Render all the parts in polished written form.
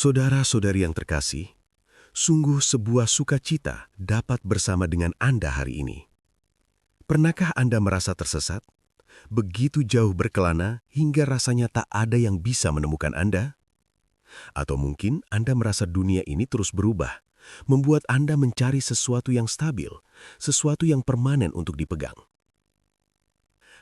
Saudara-saudari yang terkasih, sungguh sebuah sukacita dapat bersama dengan Anda hari ini. Pernahkah Anda merasa tersesat? Begitu jauh berkelana hingga rasanya tak ada yang bisa menemukan Anda? Atau mungkin Anda merasa dunia ini terus berubah, membuat Anda mencari sesuatu yang stabil, sesuatu yang permanen untuk dipegang.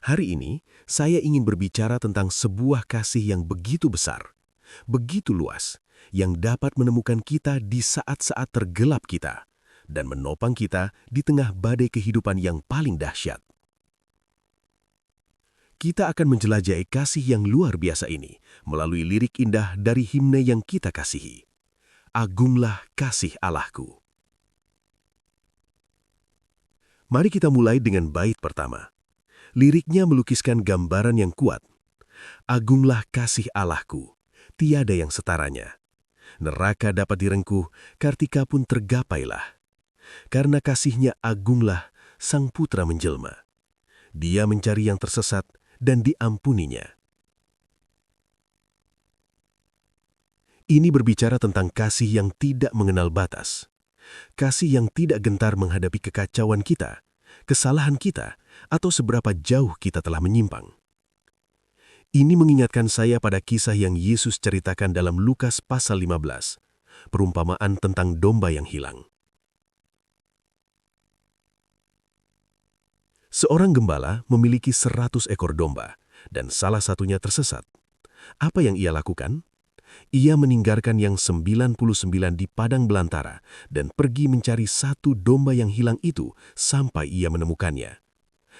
Hari ini, saya ingin berbicara tentang sebuah kasih yang begitu besar, begitu luas, yang dapat menemukan kita di saat-saat tergelap kita dan menopang kita di tengah badai kehidupan yang paling dahsyat. Kita akan menjelajahi kasih yang luar biasa ini melalui lirik indah dari himne yang kita kasihi. Agunglah kasih Allahku. Mari kita mulai dengan bait pertama. Liriknya melukiskan gambaran yang kuat. Agunglah kasih Allahku, tiada yang setaranya. Neraka dapat direngkuh, kartika pun tergapailah. Karena kasihnya agunglah Sang Putra menjelma. Dia mencari yang tersesat dan diampuninya. Ini berbicara tentang kasih yang tidak mengenal batas. Kasih yang tidak gentar menghadapi kekacauan kita, kesalahan kita, atau seberapa jauh kita telah menyimpang. Ini mengingatkan saya pada kisah yang Yesus ceritakan dalam Lukas pasal 15, perumpamaan tentang domba yang hilang. Seorang gembala memiliki 100 ekor domba, dan salah satunya tersesat. Apa yang ia lakukan? Ia meninggalkan yang 99 di padang belantara dan pergi mencari satu domba yang hilang itu sampai ia menemukannya.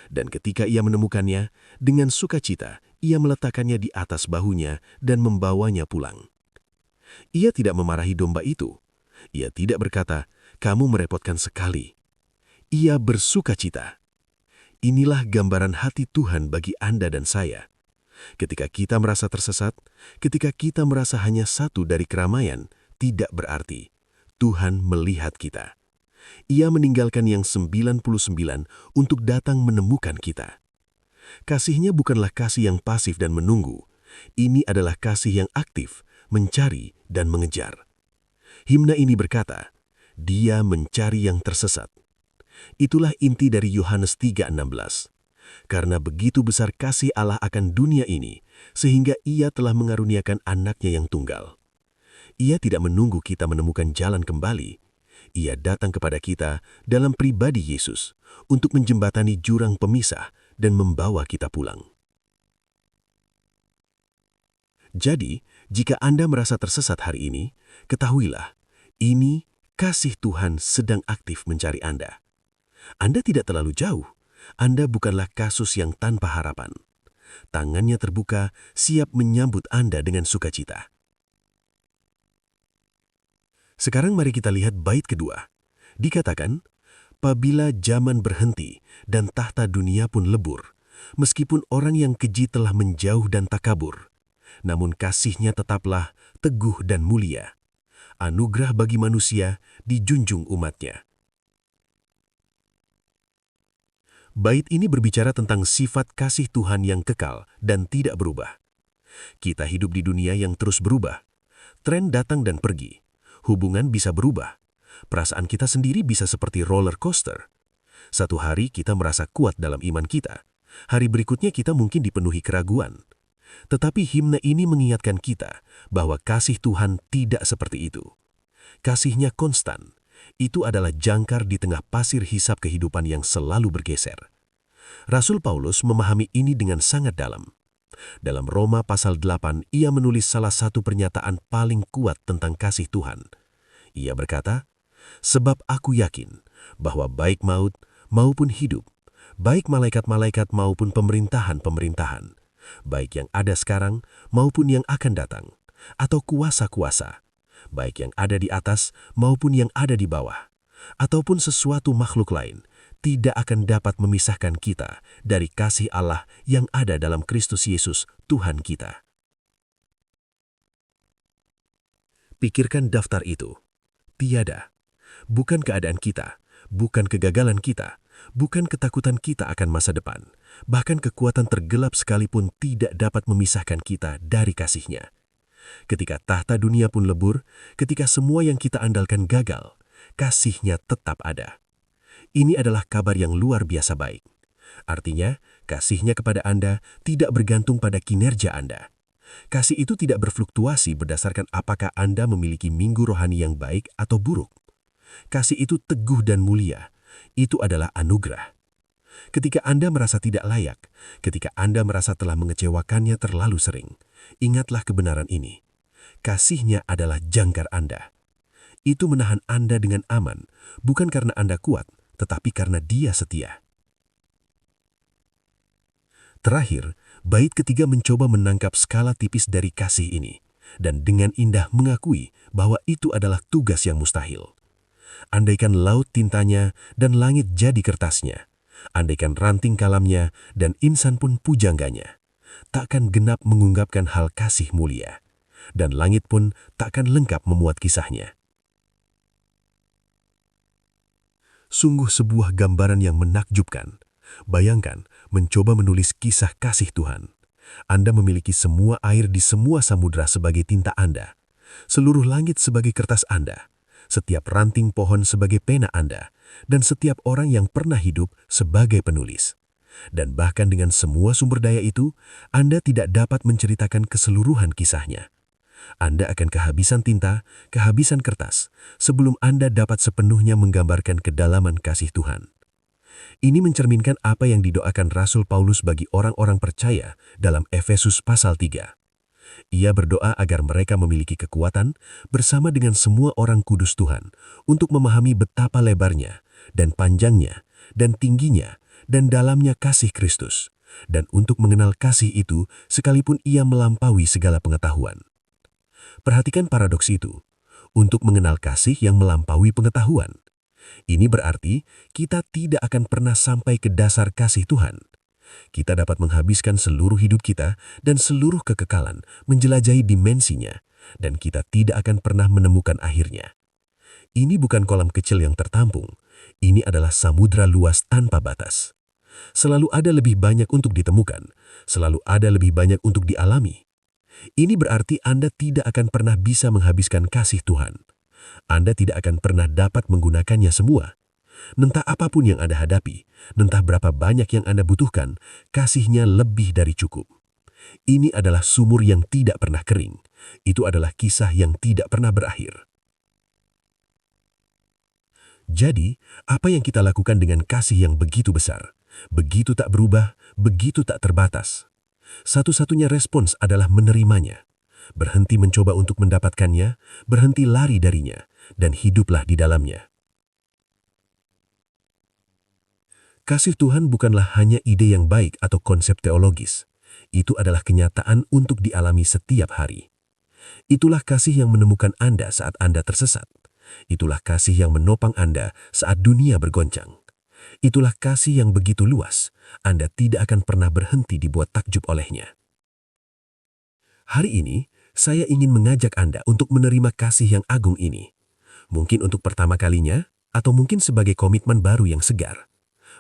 Dan ketika ia menemukannya, dengan sukacita, ia meletakkannya di atas bahunya dan membawanya pulang. Ia tidak memarahi domba itu. Ia tidak berkata, "Kamu merepotkan sekali." Ia bersukacita. Inilah gambaran hati Tuhan bagi Anda dan saya. Ketika kita merasa tersesat, ketika kita merasa hanya satu dari keramaian, tidak berarti Tuhan melihat kita. Ia meninggalkan yang 99 untuk datang menemukan kita. Kasihnya bukanlah kasih yang pasif dan menunggu. Ini adalah kasih yang aktif, mencari dan mengejar. Himne ini berkata, Dia mencari yang tersesat. Itulah inti dari Yohanes 3:16. Karena begitu besar kasih Allah akan dunia ini, sehingga Ia telah mengaruniakan anaknya yang tunggal. Ia tidak menunggu kita menemukan jalan kembali. Ia datang kepada kita dalam pribadi Yesus untuk menjembatani jurang pemisah dan membawa kita pulang. Jadi, jika Anda merasa tersesat hari ini, ketahuilah, ini kasih Tuhan sedang aktif mencari Anda. Anda tidak terlalu jauh. Anda bukanlah kasus yang tanpa harapan. Tangannya terbuka, siap menyambut Anda dengan sukacita. Sekarang mari kita lihat bait kedua. Dikatakan, "Apabila zaman berhenti dan tahta dunia pun lebur, meskipun orang yang keji telah menjauh dan takabur, namun kasihnya tetaplah teguh dan mulia. Anugerah bagi manusia dijunjung umatnya." Bait ini berbicara tentang sifat kasih Tuhan yang kekal dan tidak berubah. Kita hidup di dunia yang terus berubah. Tren datang dan pergi. Hubungan bisa berubah. Perasaan kita sendiri bisa seperti roller coaster. Satu hari kita merasa kuat dalam iman kita. Hari berikutnya kita mungkin dipenuhi keraguan. Tetapi himne ini mengingatkan kita bahwa kasih Tuhan tidak seperti itu. Kasihnya konstan. Itu adalah jangkar di tengah pasir hisap kehidupan yang selalu bergeser. Rasul Paulus memahami ini dengan sangat dalam. Dalam Roma pasal 8, ia menulis salah satu pernyataan paling kuat tentang kasih Tuhan. Ia berkata, "Sebab aku yakin bahwa baik maut maupun hidup, baik malaikat-malaikat maupun pemerintahan-pemerintahan, baik yang ada sekarang maupun yang akan datang, atau kuasa-kuasa, baik yang ada di atas maupun yang ada di bawah, ataupun sesuatu makhluk lain, tidak akan dapat memisahkan kita dari kasih Allah yang ada dalam Kristus Yesus, Tuhan kita." Pikirkan daftar itu. Tiada. Bukan keadaan kita, bukan kegagalan kita, bukan ketakutan kita akan masa depan, bahkan kekuatan tergelap sekalipun tidak dapat memisahkan kita dari kasih-Nya. Ketika tahta dunia pun lebur, ketika semua yang kita andalkan gagal, kasih-Nya tetap ada. Ini adalah kabar yang luar biasa baik. Artinya, kasih-Nya kepada Anda tidak bergantung pada kinerja Anda. Kasih itu tidak berfluktuasi berdasarkan apakah Anda memiliki minggu rohani yang baik atau buruk. Kasih itu teguh dan mulia. Itu adalah anugerah. Ketika Anda merasa tidak layak, ketika Anda merasa telah mengecewakannya terlalu sering, ingatlah kebenaran ini. Kasih-Nya adalah jangkar Anda. Itu menahan Anda dengan aman, bukan karena Anda kuat, tetapi karena Dia setia. Terakhir, bait ketiga mencoba menangkap skala tipis dari kasih ini, dan dengan indah mengakui bahwa itu adalah tugas yang mustahil. Andaikan laut tintanya dan langit jadi kertasnya, andaikan ranting kalamnya dan insan pun pujangganya, takkan genap mengungkapkan hal kasih mulia, dan langit pun takkan lengkap memuat kisahnya. Sungguh sebuah gambaran yang menakjubkan. Bayangkan mencoba menulis kisah kasih Tuhan. Anda memiliki semua air di semua samudra sebagai tinta Anda, seluruh langit sebagai kertas Anda, setiap ranting pohon sebagai pena Anda, dan setiap orang yang pernah hidup sebagai penulis. Dan bahkan dengan semua sumber daya itu, Anda tidak dapat menceritakan keseluruhan kisahnya. Anda akan kehabisan tinta, kehabisan kertas, sebelum Anda dapat sepenuhnya menggambarkan kedalaman kasih Tuhan. Ini mencerminkan apa yang didoakan Rasul Paulus bagi orang-orang percaya dalam Efesus pasal 3. Ia berdoa agar mereka memiliki kekuatan bersama dengan semua orang kudus Tuhan untuk memahami betapa lebarnya dan panjangnya dan tingginya dan dalamnya kasih Kristus, dan untuk mengenal kasih itu sekalipun ia melampaui segala pengetahuan. Perhatikan paradoks itu, untuk mengenal kasih yang melampaui pengetahuan. Ini berarti kita tidak akan pernah sampai ke dasar kasih Tuhan. Kita dapat menghabiskan seluruh hidup kita dan seluruh kekekalan menjelajahi dimensinya, dan kita tidak akan pernah menemukan akhirnya. Ini bukan kolam kecil yang tertampung, ini adalah samudra luas tanpa batas. Selalu ada lebih banyak untuk ditemukan, selalu ada lebih banyak untuk dialami. Ini berarti Anda tidak akan pernah bisa menghabiskan kasih Tuhan. Anda tidak akan pernah dapat menggunakannya semua. Entah apapun yang Anda hadapi, entah berapa banyak yang Anda butuhkan, kasih-Nya lebih dari cukup. Ini adalah sumur yang tidak pernah kering. Itu adalah kisah yang tidak pernah berakhir. Jadi, apa yang kita lakukan dengan kasih yang begitu besar, begitu tak berubah, begitu tak terbatas? Satu-satunya respons adalah menerimanya. Berhenti mencoba untuk mendapatkannya, berhenti lari darinya, dan hiduplah di dalamnya. Kasih Tuhan bukanlah hanya ide yang baik atau konsep teologis. Itu adalah kenyataan untuk dialami setiap hari. Itulah kasih yang menemukan Anda saat Anda tersesat. Itulah kasih yang menopang Anda saat dunia bergoncang. Itulah kasih yang begitu luas, Anda tidak akan pernah berhenti dibuat takjub olehnya. Hari ini, saya ingin mengajak Anda untuk menerima kasih yang agung ini. Mungkin untuk pertama kalinya, atau mungkin sebagai komitmen baru yang segar.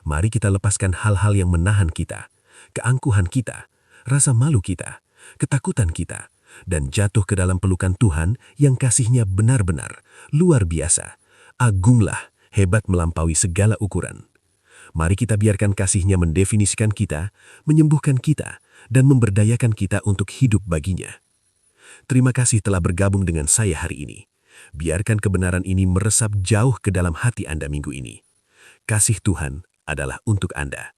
Mari kita lepaskan hal-hal yang menahan kita, keangkuhan kita, rasa malu kita, ketakutan kita, dan jatuh ke dalam pelukan Tuhan yang kasih-Nya benar-benar luar biasa, agunglah, hebat melampaui segala ukuran. Mari kita biarkan kasih-Nya mendefinisikan kita, menyembuhkan kita, dan memberdayakan kita untuk hidup baginya. Terima kasih telah bergabung dengan saya hari ini. Biarkan kebenaran ini meresap jauh ke dalam hati Anda minggu ini. Kasih Tuhan adalah untuk Anda.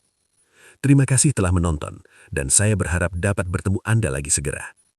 Terima kasih telah menonton, dan saya berharap dapat bertemu Anda lagi segera.